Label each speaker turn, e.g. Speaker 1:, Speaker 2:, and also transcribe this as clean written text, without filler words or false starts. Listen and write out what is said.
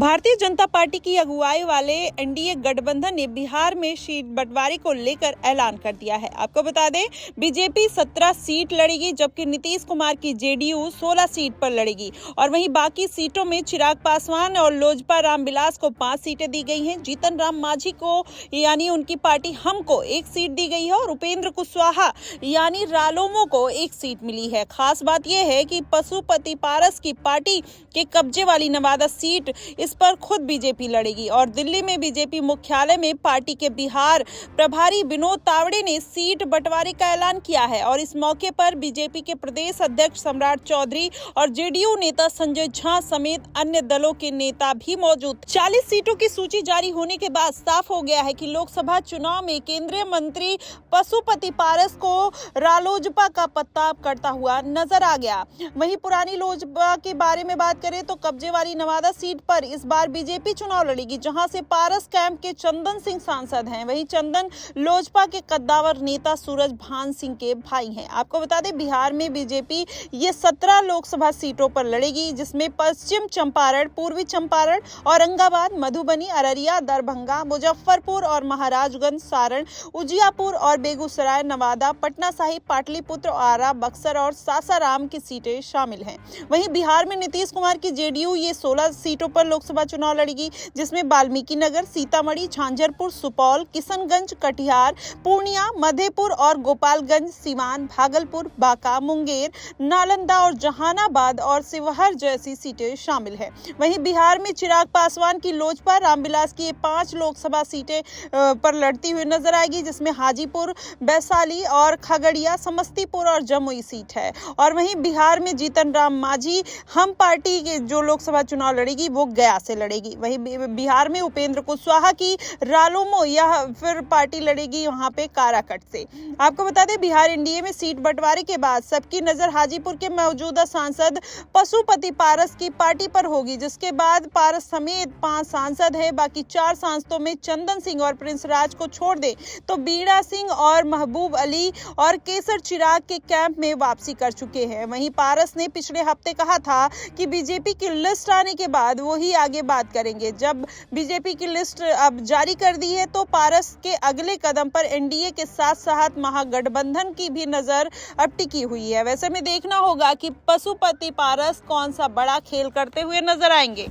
Speaker 1: Bharatiya Janata party की अगुवाई वाले एनडीए गठबंधन ने बिहार में सीट बंटवारे को लेकर ऐलान कर दिया है। आपको बता दें, बीजेपी 17 सीट लड़ेगी, जबकि नीतीश कुमार की जेडीयू 16 सीट पर लड़ेगी और वहीं बाकी सीटों में चिराग पासवान और लोजपा रामविलास को 5 सीटें दी गई हैं। जीतन राम मांझी को यानी उनकी पार्टी हम को 1 सीट दी गई है और उपेंद्र कुशवाहा यानी रालोमो को 1 सीट मिली है। खास बात यह है कि पशुपति पारस की पार्टी के कब्जे वाली नवादा सीट, इस पर खुद बीजेपी लड़ेगी और दिल्ली में बीजेपी मुख्यालय में पार्टी के बिहार प्रभारी विनोद तावड़े ने सीट बंटवारे का ऐलान किया है और इस मौके पर बीजेपी के प्रदेश अध्यक्ष सम्राट चौधरी और जेडीयू नेता संजय झा समेत अन्य दलों के नेता भी मौजूद। 40 सीटों की सूची जारी होने के बाद साफ हो गया है कि लोकसभा चुनाव में केंद्रीय मंत्री पशुपति पारस को रालोजपा का पत्ता करता हुआ नजर आ गया। वहीं पुरानी लोजपा के बारे में बात करें तो कब्जे वाली नवादा सीट पर इस बार बीजेपी चुनाव लड़ेगी, जहां से पारस कैंप के चंदन सिंह सांसद हैं। वहीं चंदन लोजपा के कद्दावर नेता सूरज भान सिंह के भाई हैं। आपको बता दें, बिहार में बीजेपी ये 17 लोकसभा सीटों पर लड़ेगी, जिसमें पश्चिम चंपारण, पूर्वी चंपारण, औरंगाबाद, मधुबनी, अररिया, दरभंगा, मुजफ्फरपुर और महाराजगंज, सारण, उजियापुर और बेगूसराय, नवादा, पटना साहिब, पाटलिपुत्र, आरा, बक्सर और सासाराम की सीटें शामिल हैं। वहीं बिहार में नीतीश कुमार की जेडीयू ये 16 सीटों पर लोकसभा चुनाव लड़ेगी, जिसमें वाल्मीकि नगर, सीतामढ़ी, झांझरपुर, सुपौल, किशनगंज, कटिहार, पूर्णिया, मधेपुर और गोपालगंज, सीवान, भागलपुर, बांका, मुंगेर, नालंदा और जहानाबाद और शिवहर जैसी सीटें शामिल हैं। वहीं बिहार में चिराग पासवान की लोजपा रामविलास की 5 लोकसभा सीटें पर लड़ती हुई नजर आएगी, जिसमें हाजीपुर, वैशाली और खगड़िया, समस्तीपुर और जमुई सीट है। और वहीं बिहार में जीतन राम मांझी हम पार्टी के जो लोकसभा चुनाव लड़ेगी वो गया से लड़ेगी। वहीं बिहार में उपेंद्र कुशवाहा की रालोमो या फिर पार्टी लड़ेगी वहां पे काराकट से। आपको बता दें, बिहार एनडीए में सीट बंटवारे के बाद सबकी नजर हाजीपुर के मौजूदा सांसद पशुपति पारस की पार्टी पर होगी, जिसके बाद पारस समेत 5 सांसद है। बाकी 4 सांसदों में चंदन सिंह और प्रिंस राज को छोड़ दे तो बीड़ा सिंह और महबूब अली और केसर चिराग के कैंप में वापसी कर चुके हैं। वहीं पारस ने पिछले हफ्ते कहा था कि बीजेपी की लिस्ट आने के बाद वो ही आगे बात करेंगे। जब बीजेपी की लिस्ट अब जारी कर दी है तो पारस के अगले कदम पर एनडीए के साथ साथ महागठबंधन की भी नजर अब टिकी हुई है। वैसे में देखना होगा कि पशुपति पारस कौन सा बड़ा खेल करते हुए नजर आएंगे।